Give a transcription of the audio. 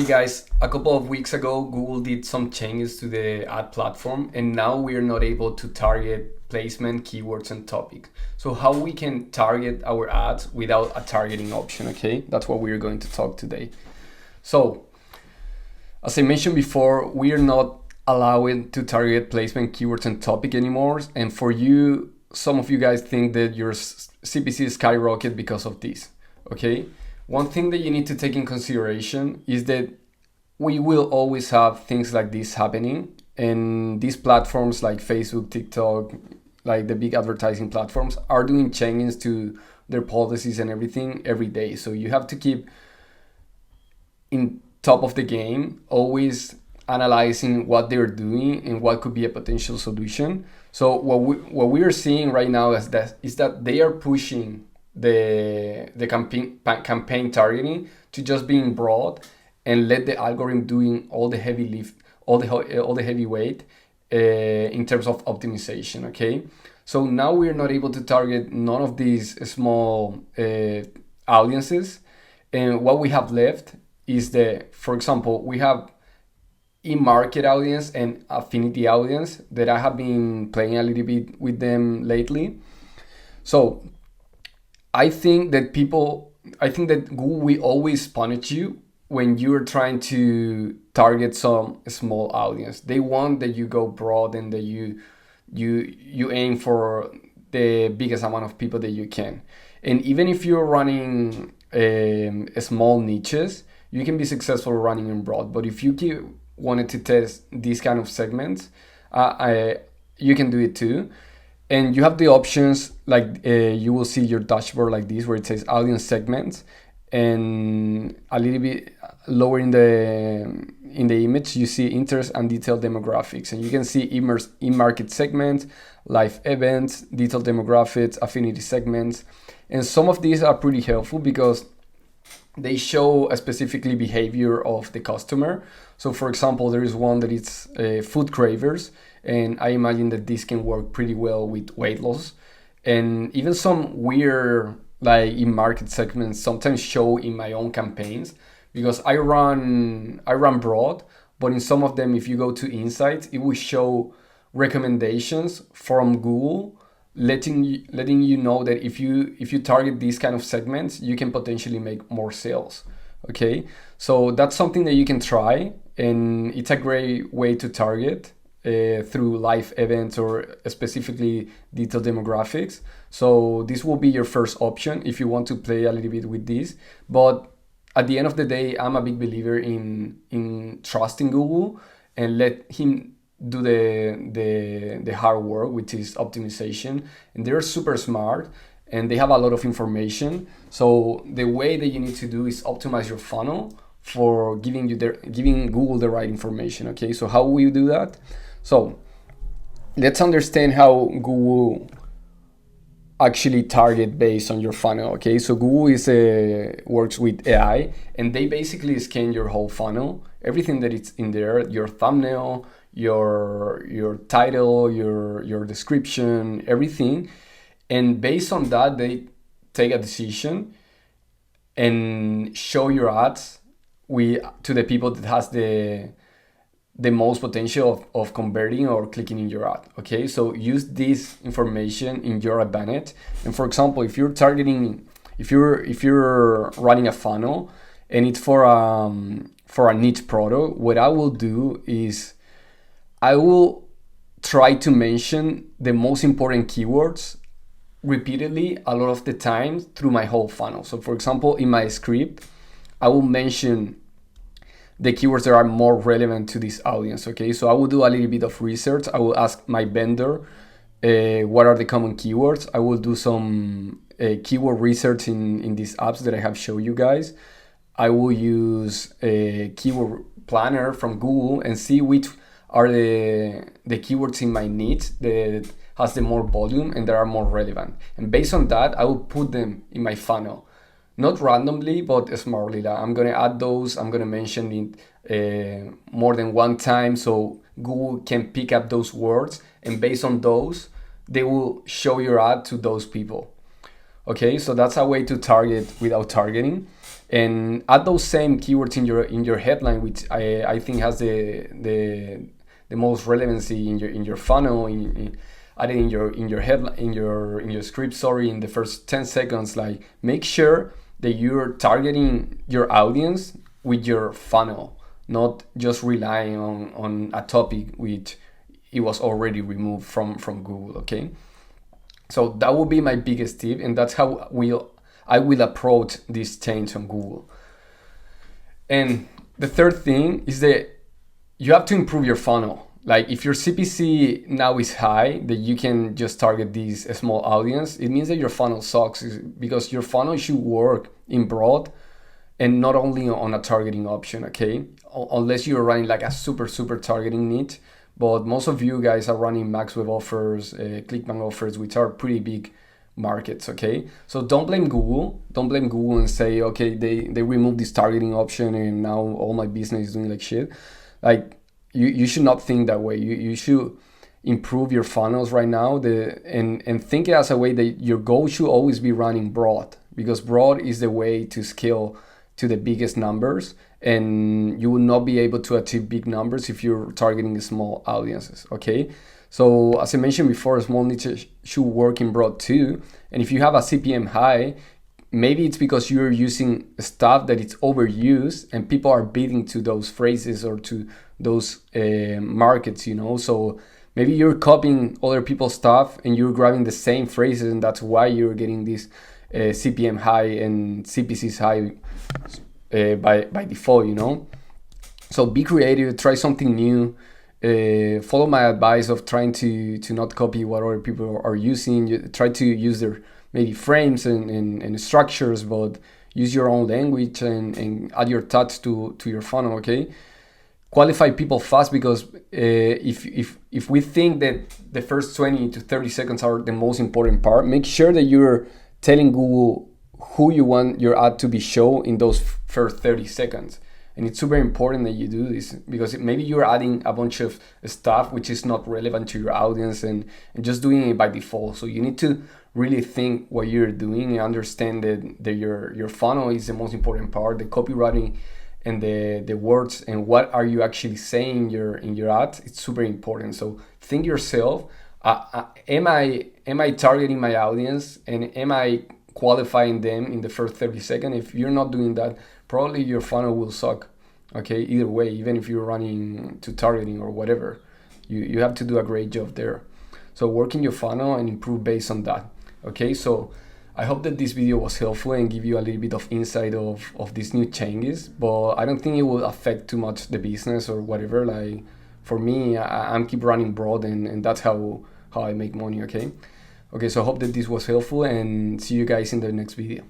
Okay, guys, a couple of weeks ago, Google did some changes to the ad platform, and now we are not able to target placement, keywords, and topics. So how we can target our ads without a targeting option, okay? That's what we're going to talk today. So, as I mentioned before, we are not allowing to target placement, keywords, and topic anymore. And for you, some of you guys think that your CPC skyrocket because of this, okay? One thing that you need to take in consideration is that we will always have things like this happening, and these platforms like Facebook, TikTok, like the big advertising platforms are doing changes to their policies and everything every day. So you have to keep in top of the game, always analyzing what they're doing and what could be a potential solution. So what we are seeing right now is that they are pushing the campaign targeting to just being broad and let the algorithm doing all the heavy lift, all the heavy weight in terms of optimization. Okay, so now we're not able to target none of these small audiences, and what we have left is for example, we have in-market audience and affinity audience that I have been playing a little bit with them lately. So I think that Google will always punish you when you're trying to target some small audience. They want that you go broad and that you aim for the biggest amount of people that you can. And even if you're running small niches, you can be successful running in broad. But if you wanted to test these kind of segments, you can do it too. And you have the options like you will see your dashboard like this where it says audience segments, and a little bit lower in the image you see interest and detailed demographics, and you can see in-market segments, live events, detailed demographics, affinity segments, and some of these are pretty helpful because they show a specifically behavior of the customer. So for example, there is one that it's food cravers, and I imagine that this can work pretty well with weight loss. And even some weird like in-market segments sometimes show in my own campaigns because I run broad, but in some of them, if you go to insights, it will show recommendations from Google letting you know that if you target these kind of segments, you can potentially make more sales. Okay, so that's something that you can try, and it's a great way to target through live events or specifically detailed demographics. So this will be your first option if you want to play a little bit with this. But at the end of the day, I'm a big believer in trusting Google and let him do the hard work, which is optimization. And they're super smart and they have a lot of information. So the way that you need to do is optimize your funnel for giving Google the right information. Okay, so how will you do that? So let's understand how Google actually target based on your funnel. Okay, so Google works with AI, and they basically scan your whole funnel, everything that it's in there, your thumbnail, your title, your description, everything, and based on that they take a decision and show your ads to the people that has the most potential of converting or clicking in your ad. Okay, so use this information in your advantage. And for example, if you're running a funnel and it's for a niche product, what I will do is I will try to mention the most important keywords repeatedly a lot of the time through my whole funnel. So for example, in my script, I will mention the keywords that are more relevant to this audience. Okay, so I will do a little bit of research. I will ask my vendor what are the common keywords. I will do some keyword research in these apps that I have shown you guys. I will use a keyword planner from Google and see which are the keywords in my niche that has the more volume and that are more relevant. And based on that, I will put them in my funnel. Not randomly, but smartly. Like I'm going to add those. I'm going to mention it more than one time so Google can pick up those words. And based on those, they will show your ad to those people. Okay, so that's a way to target without targeting. and add those same keywords in your headline, which I think has the most relevancy in your funnel, add it in your headline, in your script, sorry, in the first 10 seconds. Like, make sure that you're targeting your audience with your funnel, not just relying on a topic which it was already removed from Google. Okay, so that would be my biggest tip, and that's how I will approach this change on Google. And the third thing is that you have to improve your funnel. Like, if your CPC now is high, that you can just target these small audience, it means that your funnel sucks, because your funnel should work in broad and not only on a targeting option, okay? Unless you're running like a super targeting niche. But most of you guys are running max web offers, clickbank offers, which are pretty big markets, okay? So don't blame Google. Don't blame Google and say, okay, they removed this targeting option and now all my business is doing like shit. Like, you should not think that way. You should improve your funnels right now, and think it as a way that your goal should always be running broad, because broad is the way to scale to the biggest numbers, and you will not be able to achieve big numbers if you're targeting small audiences, okay? So as I mentioned before, small niches should work in broad too. And if you have a CPM high, maybe it's because you're using stuff that it's overused and people are bidding to those phrases or to those markets, you know? So maybe you're copying other people's stuff and you're grabbing the same phrases, and that's why you're getting this CPM high and CPCs high by default, you know? So be creative, try something new. Follow my advice of trying to not copy what other people are using. Try to use their maybe frames and structures, but use your own language and add your touch to your funnel, okay? Qualify people fast, because if we think that the first 20 to 30 seconds are the most important part, make sure that you're telling Google who you want your ad to be shown in those first 30 seconds. And it's super important that you do this, because maybe you're adding a bunch of stuff which is not relevant to your audience and just doing it by default. So you need to really think what you're doing and understand that your funnel is the most important part, the copywriting and the words and what are you actually saying in your ad. It's super important. So think yourself, am I targeting my audience, and am I qualifying them in the first 30 seconds? If you're not doing that, probably your funnel will suck, okay? Either way, even if you're running to targeting or whatever, you have to do a great job there. So work in your funnel and improve based on that, okay? So I hope that this video was helpful and give you a little bit of insight of these new changes, but I don't think it will affect too much the business or whatever. Like, for me, I'm keep running broad, and that's how I make money, okay? Okay, so I hope that this was helpful, and see you guys in the next video.